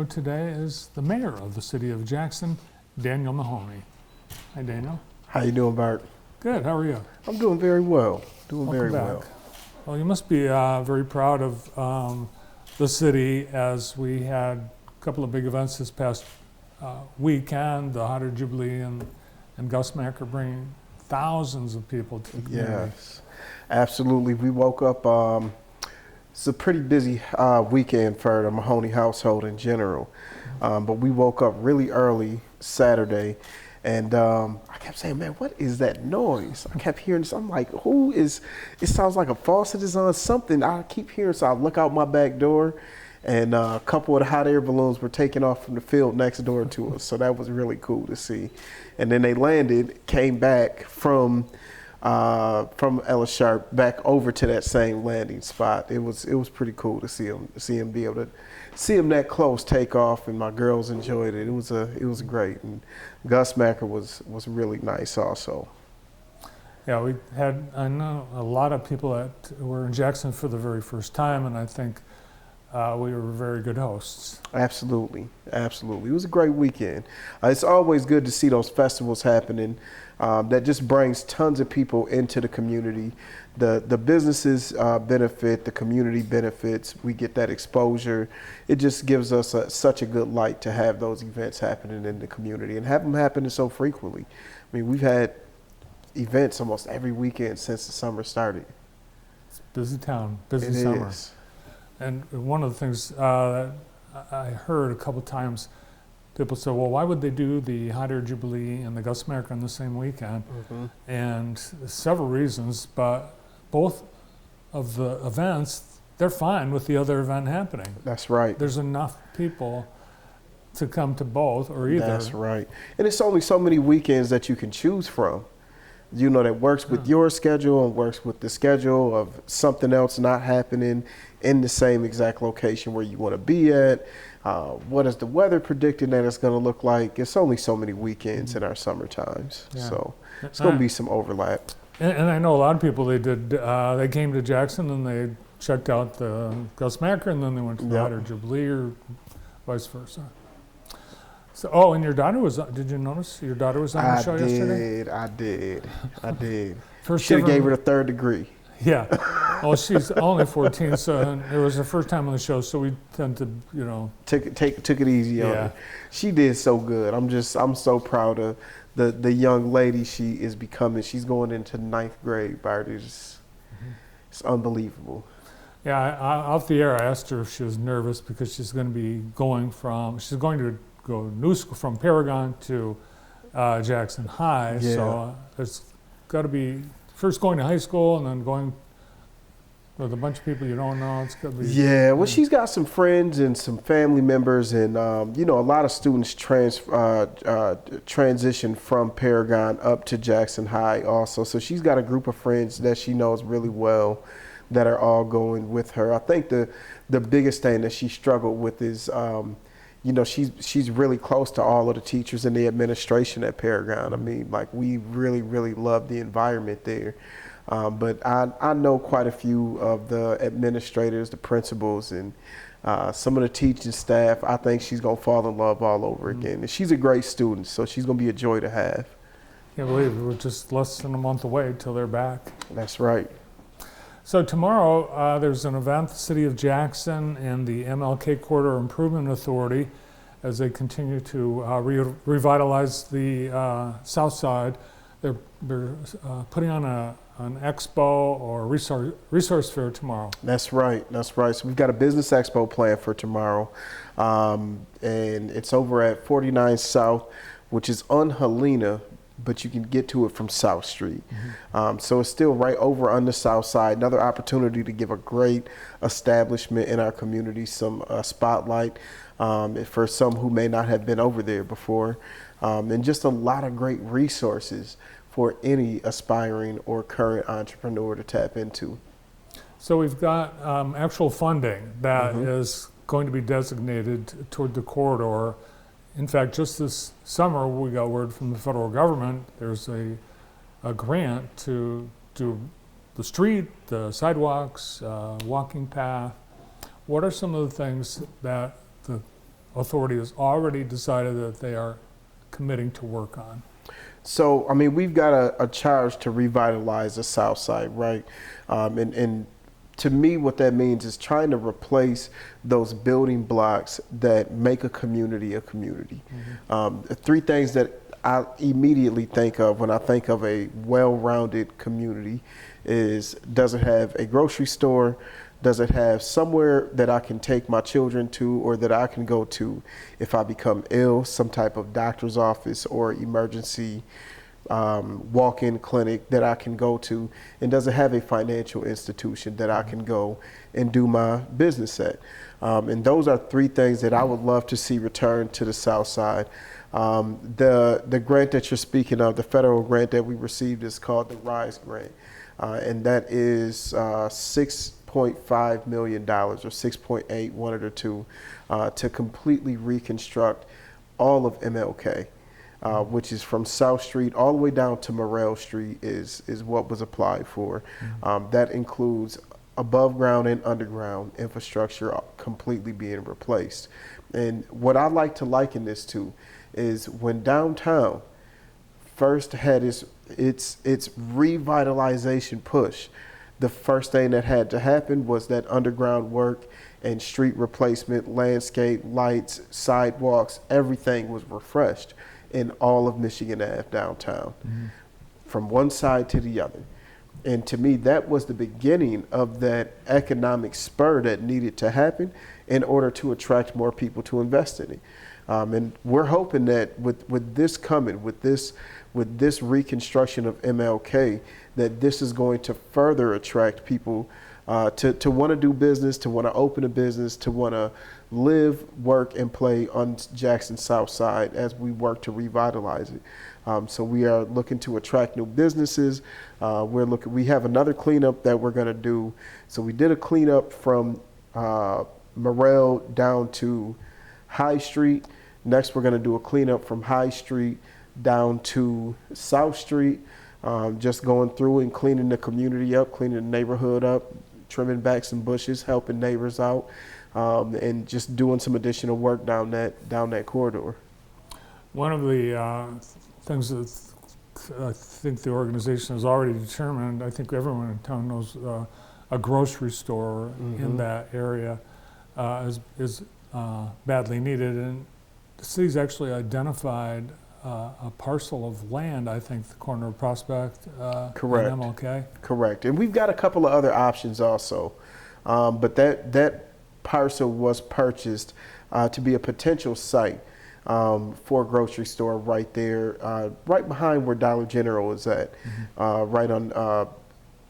Today is the mayor of the city of Jackson, Daniel Mahoney. Hi, Daniel. How you doing, Bart? Good. How are you? I'm doing very well. Welcome back. Well, you must be very proud of the city, as we had a couple of big events this past weekend. The Hot Air Jubilee and Gus Macker bringing thousands of people to the community. Yes, absolutely. We woke up. It's a pretty busy weekend for the Mahoney household in general, but we woke up really early Saturday, and I kept saying, "Man, what is that noise?" I kept hearing this. I'm like, "Who is?" It sounds like a faucet is on something. I keep hearing, so I look out my back door, and a couple of the hot air balloons were taking off from the field next door to us. So that was really cool to see. And then they landed, came back from Ellis Sharp back over to that same landing spot. It was pretty cool to see him be able to see him that close take off, and my girls enjoyed it. It was great, and Gus Macker was really nice also. Yeah, I know a lot of people that were in Jackson for the very first time, and I think we were very good hosts. Absolutely. It was a great weekend. It's always good to see those festivals happening. That just brings tons of people into the community. The businesses benefit, the community benefits. We get that exposure. It just gives us such a good light to have those events happening in the community and have them happening so frequently. I mean, we've had events almost every weekend since the summer started. It's a busy town, busy summer. It is. And one of the things that I heard a couple times, people say, well, why would they do the Hot Air Jubilee and the Gus Macker on the same weekend? Mm-hmm. And several reasons, but both of the events, they're fine with the other event happening. That's right. There's enough people to come to both or either. That's right. And it's only so many weekends that you can choose from. You know, that works with your schedule and works with the schedule of something else not happening in the same exact location where you want to be at. What is the weather predicting that it's going to look like? It's only so many weekends in our summer times. Yeah. So it's going to be some overlap. And I know a lot of people, they came to Jackson and they checked out the Gus Macker and then they went to the Hot Air Jubilee or vice versa. So, and your daughter did you notice your daughter was on the show yesterday? I did. Should have gave her the third degree. Yeah. Well, she's only 14, so it was her first time on the show, so we tend to, took it easy on her. She did so good. I'm so proud of the young lady she is becoming. She's going into 9th grade, Bart. It's unbelievable. Yeah, off the air, I asked her if she was nervous because she's going to go new school from Paragon to Jackson High. Yeah. So there's got to be first going to high school and then going with a bunch of people you don't know. It's got to be. Yeah, well, she's got some friends and some family members, and a lot of students transition from Paragon up to Jackson High also. So she's got a group of friends that she knows really well that are all going with her. I think the biggest thing that she struggled with is. She's really close to all of the teachers and the administration at Paragon. I mean, like, we really, really love the environment there. But I know quite a few of the administrators, the principals, and some of the teaching staff. I think she's going to fall in love all over again. And she's a great student, so she's going to be a joy to have. Can't believe it. We're just less than a month away till they're back. That's right. So tomorrow, there's an event, the City of Jackson and the MLK Corridor Improvement Authority, as they continue to revitalize the South Side. They're putting on an expo or resource fair tomorrow. That's right. So we've got a business expo planned for tomorrow, and it's over at 49 South, which is on Helena, but you can get to it from South Street. Mm-hmm. So it's still right over on the South Side. Another opportunity to give a great establishment in our community some spotlight for some who may not have been over there before, and just a lot of great resources for any aspiring or current entrepreneur to tap into. So we've got actual funding that is going to be designated toward the corridor. In fact, just this summer, we got word from the federal government, there's a grant to do the street, the sidewalks, walking path. What are some of the things that the authority has already decided that they are committing to work on? So, I mean, we've got a charge to revitalize the South Side, right? And to me, what that means is trying to replace those building blocks that make a community a community. Three things that I immediately think of when I think of a well-rounded community is, does it have a grocery store? Does it have somewhere that I can take my children to, or that I can go to if I become ill, some type of doctor's office or emergency walk-in clinic that I can go to? And does it have a financial institution that I can go and do my business at? And those are three things that I would love to see return to the South Side. The grant that you're speaking of, the federal grant that we received, is called the RISE grant. And that is $6.5 million or 6.8, one of the two, to completely reconstruct all of MLK, which is from South Street all the way down to Morrell Street is what was applied for. That includes above ground and underground infrastructure completely being replaced. And what I like to liken this to is when downtown first had its revitalization push, the first thing that had to happen was that underground work and street replacement, landscape, lights, sidewalks, everything was refreshed in all of Michigan Ave downtown, from one side to the other. And to me, that was the beginning of that economic spur that needed to happen in order to attract more people to invest in it. And we're hoping that with this coming, with this reconstruction of MLK, that this is going to further attract people to want to do business, to want to open a business, to want to live, work, and play on Jackson South Side as we work to revitalize it. So we are looking to attract new businesses. We have another cleanup that we're going to do. So we did a cleanup from Morrell down to High Street. Next, we're going to do a cleanup from High Street down to South Street, just going through and cleaning the community up, cleaning the neighborhood up, trimming back some bushes, helping neighbors out, and just doing some additional work down that corridor. One of the things that I think the organization has already determined, I think everyone in town knows, a grocery store in that area is badly needed. And the city's actually identified a parcel of land, I think the corner of Prospect Correct. and MLK. Correct. And we've got a couple of other options also. But that parcel was purchased to be a potential site for a grocery store right there, right behind where Dollar General is at, right on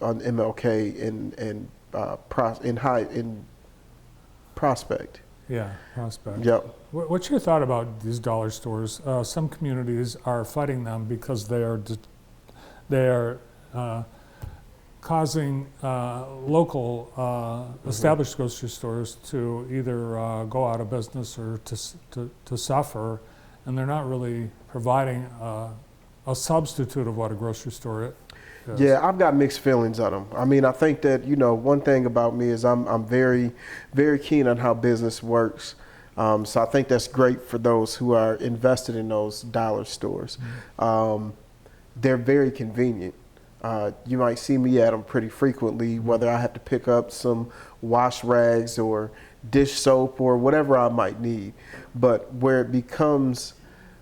MLK in Prospect. Yeah, Prospect. Yep. What's your thought about these dollar stores? Some communities are fighting them because they are causing local established grocery stores to either go out of business or to suffer, and they're not really providing a substitute of what a grocery store is. Yeah, I've got mixed feelings on them. I mean, I think that, one thing about me is I'm very, very keen on how business works. So I think that's great for those who are invested in those dollar stores. They're very convenient. You might see me at them pretty frequently, whether I have to pick up some wash rags or dish soap or whatever I might need. But where it becomes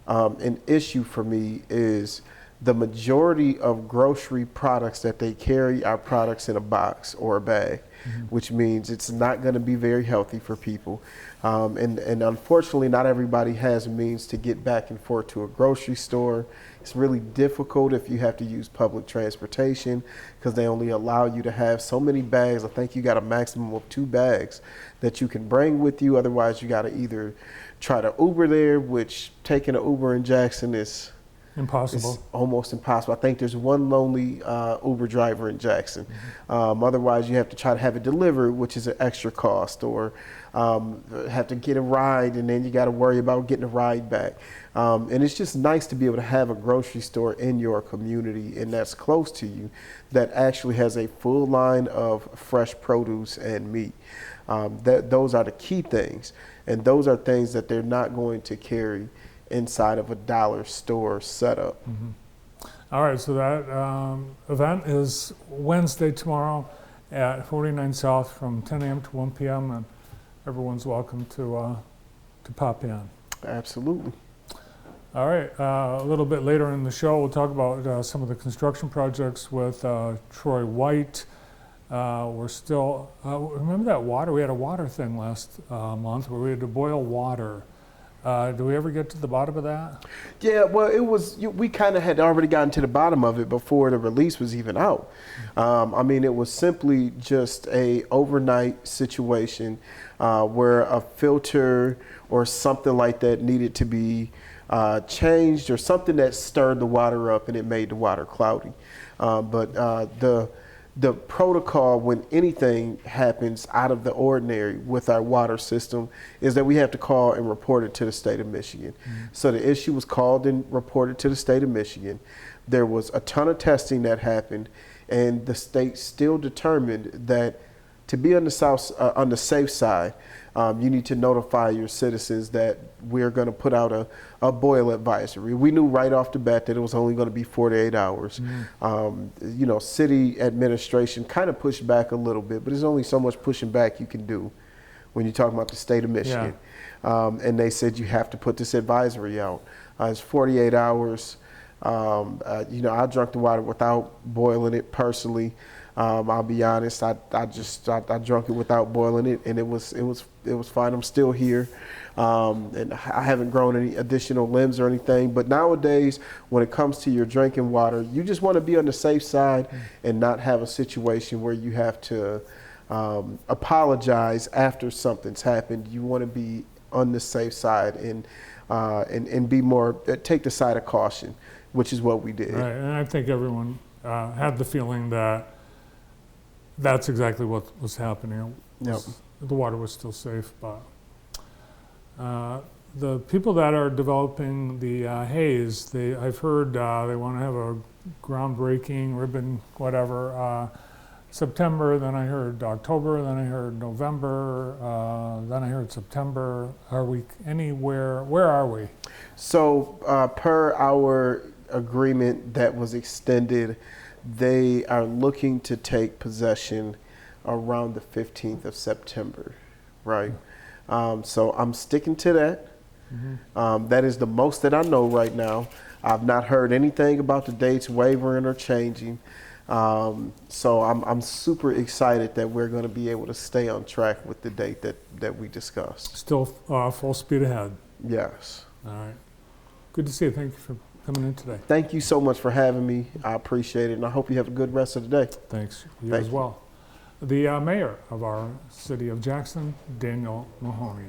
an issue for me is the majority of grocery products that they carry are products in a box or a bag, which means it's not going to be very healthy for people. And unfortunately, not everybody has means to get back and forth to a grocery store. It's really difficult if you have to use public transportation because they only allow you to have so many bags. I think you got a maximum of 2 bags that you can bring with you. Otherwise, you got to either try to Uber there, which taking an Uber in Jackson is impossible. It's almost impossible. I think there's one lonely Uber driver in Jackson. Otherwise, you have to try to have it delivered, which is an extra cost, or have to get a ride, and then you got to worry about getting a ride back. And it's just nice to be able to have a grocery store in your community and that's close to you that actually has a full line of fresh produce and meat. Those are the key things, and those are things that they're not going to carry inside of a dollar store setup. All right, so that event is Wednesday tomorrow at 49 South from 10 a.m. to 1 p.m. and everyone's welcome to pop in. Absolutely. All right, a little bit later in the show, we'll talk about some of the construction projects with Troy White. We're still, remember that water? We had a water thing last month where we had to boil water. Do we ever get to the bottom of that? Yeah, well, it was, we kind of had already gotten to the bottom of it before the release was even out. I mean, it was simply just a overnight situation where a filter or something like that needed to be changed, or something that stirred the water up and it made the water cloudy. But the protocol when anything happens out of the ordinary with our water system is that we have to call and report it to the state of Michigan. So the issue was called and reported to the state of Michigan. There was a ton of testing that happened, and the state still determined that to be on the safe side, you need to notify your citizens that we're going to put out a boil advisory. We knew right off the bat that it was only going to be 48 hours. You know, city administration kind of pushed back a little bit, but there's only so much pushing back you can do when you're talking about the state of Michigan. And they said you have to put this advisory out. It's 48 hours. You know, I drank the water without boiling it personally. I'll be honest. I drank it without boiling it, and it was fine. I'm still here, and I haven't grown any additional limbs or anything. But nowadays, when it comes to your drinking water, you just want to be on the safe side and not have a situation where you have to apologize after something's happened. You want to be on the safe side and be more take the side of caution, which is what we did. Right, and I think everyone had the feeling that that's exactly what was happening. The water was still safe, but the people that are developing the haze, I've heard they want to have a groundbreaking ribbon, whatever, September, then I heard October, then I heard November, then I heard September. Are we anywhere, where are we? So per our agreement that was extended, they are looking to take possession around the 15th of September, right? So I'm sticking to that. That is the most that I know right now. I've not heard anything about the dates wavering or changing. So I'm super excited that we're going to be able to stay on track with the date that we discussed. Still full speed ahead. Yes. All right. Good to see you. Thank you for coming in today. Thank you so much for having me. I appreciate it, and I hope you have a good rest of the day. Thanks. You Thank as you. well. The mayor of our city of Jackson, Daniel Mahoney.